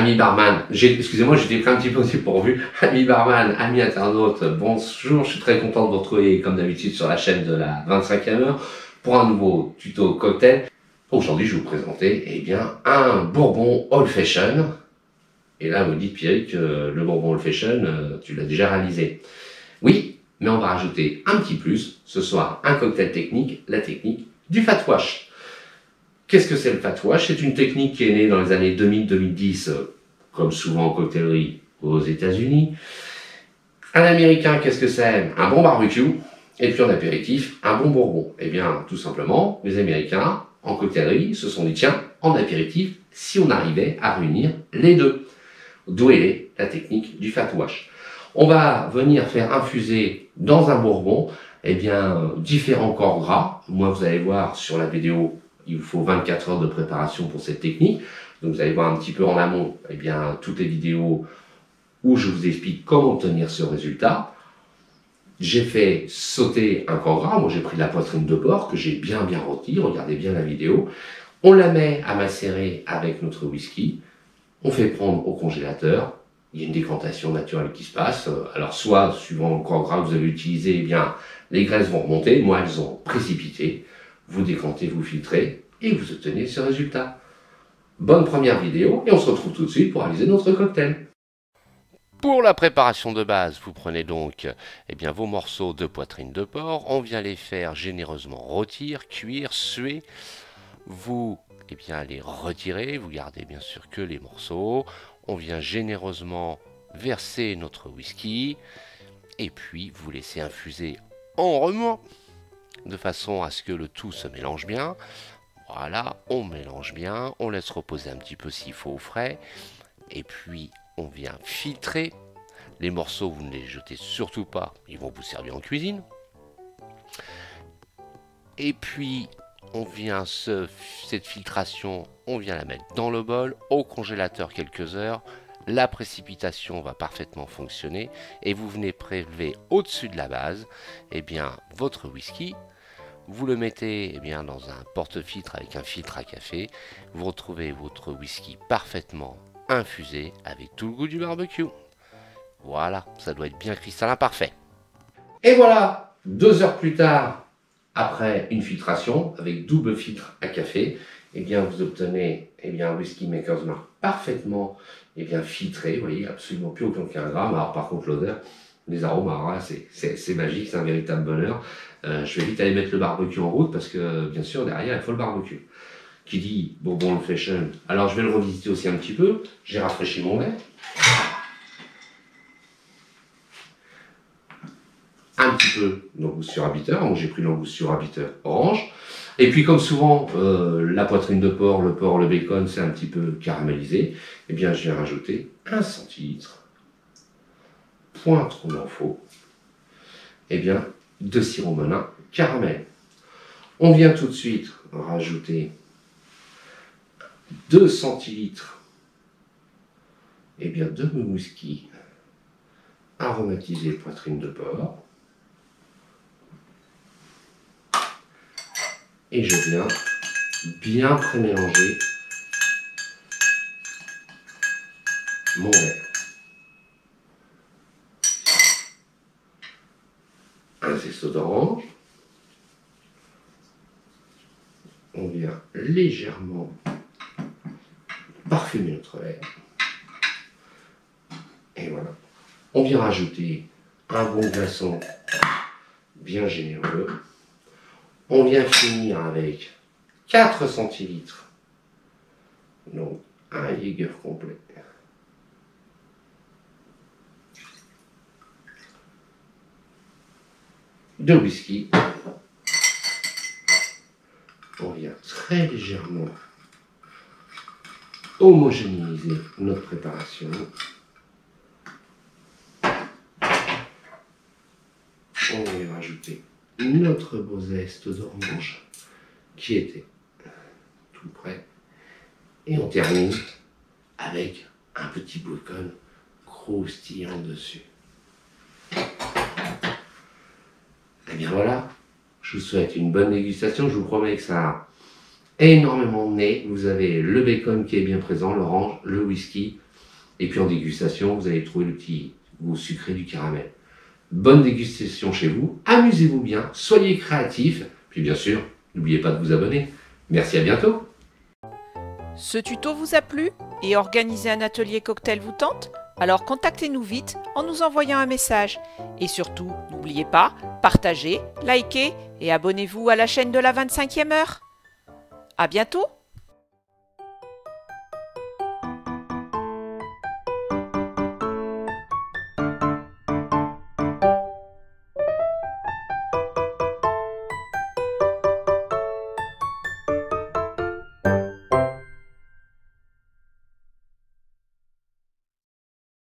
Ami barman, excusez-moi, j'étais pris un petit peu aussi pourvu. Ami barman, ami internaute, bonjour, je suis très content de vous retrouver comme d'habitude sur la chaîne de la 25e heure pour un nouveau tuto cocktail. Aujourd'hui, je vais vous présenter eh bien, un bourbon old fashion. Et là, vous dites Pierrick, le bourbon old fashion, tu l'as déjà réalisé. Oui, mais on va rajouter un petit plus. Ce soir, un cocktail technique, la technique du fat wash. Qu'est-ce que c'est le fat wash? C'est une technique qui est née dans les années 2000-2010, comme souvent en coctellerie aux États-Unis. Un Américain, qu'est-ce que c'est? Un bon barbecue. Et puis en apéritif, un bon bourbon. Eh bien, tout simplement, les Américains, en coctellerie, se sont dit, tiens, en apéritif, si on arrivait à réunir les deux. D'où est la technique du fat wash. On va venir faire infuser dans un bourbon, eh bien, différents corps gras. Moi, vous allez voir sur la vidéo, il vous faut 24 heures de préparation pour cette technique. Donc vous allez voir un petit peu en amont, eh bien, toutes les vidéos où je vous explique comment obtenir ce résultat. J'ai fait sauter un corps gras. Moi, j'ai pris la poitrine de porc que j'ai bien rôti. Regardez bien la vidéo. On la met à macérer avec notre whisky. On fait prendre au congélateur. Il y a une décantation naturelle qui se passe. Alors, soit, suivant le corps gras que vous avez utilisé, eh bien, les graisses vont remonter. Moi, elles ont précipité. Vous décantez, vous filtrez et vous obtenez ce résultat. Bonne première vidéo et on se retrouve tout de suite pour réaliser notre cocktail. Pour la préparation de base, vous prenez donc eh bien, vos morceaux de poitrine de porc. On vient les faire généreusement rôtir, cuire, suer. Vous eh bien, les retirez. Vous gardez bien sûr que les morceaux. On vient généreusement verser notre whisky. Et puis vous laissez infuser en remuant, de façon à ce que le tout se mélange bien. Voilà, on mélange bien, on laisse reposer un petit peu s'il faut au frais, et puis on vient filtrer. Les morceaux, vous ne les jetez surtout pas, ils vont vous servir en cuisine. Et puis, on vient cette filtration, on vient la mettre dans le bol, au congélateur quelques heures. La précipitation va parfaitement fonctionner et vous venez prélever au-dessus de la base eh bien, votre whisky. Vous le mettez eh bien, dans un porte-filtre avec un filtre à café. Vous retrouvez votre whisky parfaitement infusé avec tout le goût du barbecue. Voilà, ça doit être bien cristallin parfait. Et voilà, 2 heures plus tard, après une filtration avec double filtre à café, eh bien, vous obtenez eh bien, un whisky Maker's Mark parfaitement eh bien, filtré. Vous voyez, absolument plus aucun gramme. Alors par contre, l'odeur, les arômes, alors là, c'est magique, c'est un véritable bonheur. Je vais vite aller mettre le barbecue en route parce que, bien sûr, derrière, il faut le barbecue. Qui dit bourbon old fashion. Alors, je vais le revisiter aussi un petit peu. J'ai rafraîchi mon lait. Un petit peu d'angosture à bitter. Donc, j'ai pris l'angosture à bitter orange. Et puis, comme souvent, la poitrine de porc, le bacon, c'est un petit peu caramélisé. Eh bien, je viens rajouter 1 centilitre. Point trop d'en faut. Eh bien, de sirop Monin caramel. On vient tout de suite rajouter 2 centilitres eh bien, de mon whisky aromatisé poitrine de porc. Et je viens bien prémélanger mon lait. Un zeste d'orange. On vient légèrement parfumer notre lait. Et voilà. On vient rajouter un bon glaçon bien généreux. On vient finir avec 4 centilitres. Donc un Jäger complet. De whisky. On vient très légèrement homogénéiser notre préparation. On va rajouter notre beau zeste d'orange qui était tout prêt. Et on termine avec un petit bacon croustillant dessus. Et bien voilà, je vous souhaite une bonne dégustation. Je vous promets que ça a énormément de nez. Vous avez le bacon qui est bien présent, l'orange, le whisky. Et puis en dégustation, vous allez trouver le petit goût sucré du caramel. Bonne dégustation chez vous, amusez-vous bien, soyez créatifs, puis bien sûr, n'oubliez pas de vous abonner. Merci, à bientôt. Ce tuto vous a plu et organiser un atelier cocktail vous tente? Alors contactez-nous vite en nous envoyant un message. Et surtout, n'oubliez pas, partagez, likez et abonnez-vous à la chaîne de la 25e heure. À bientôt!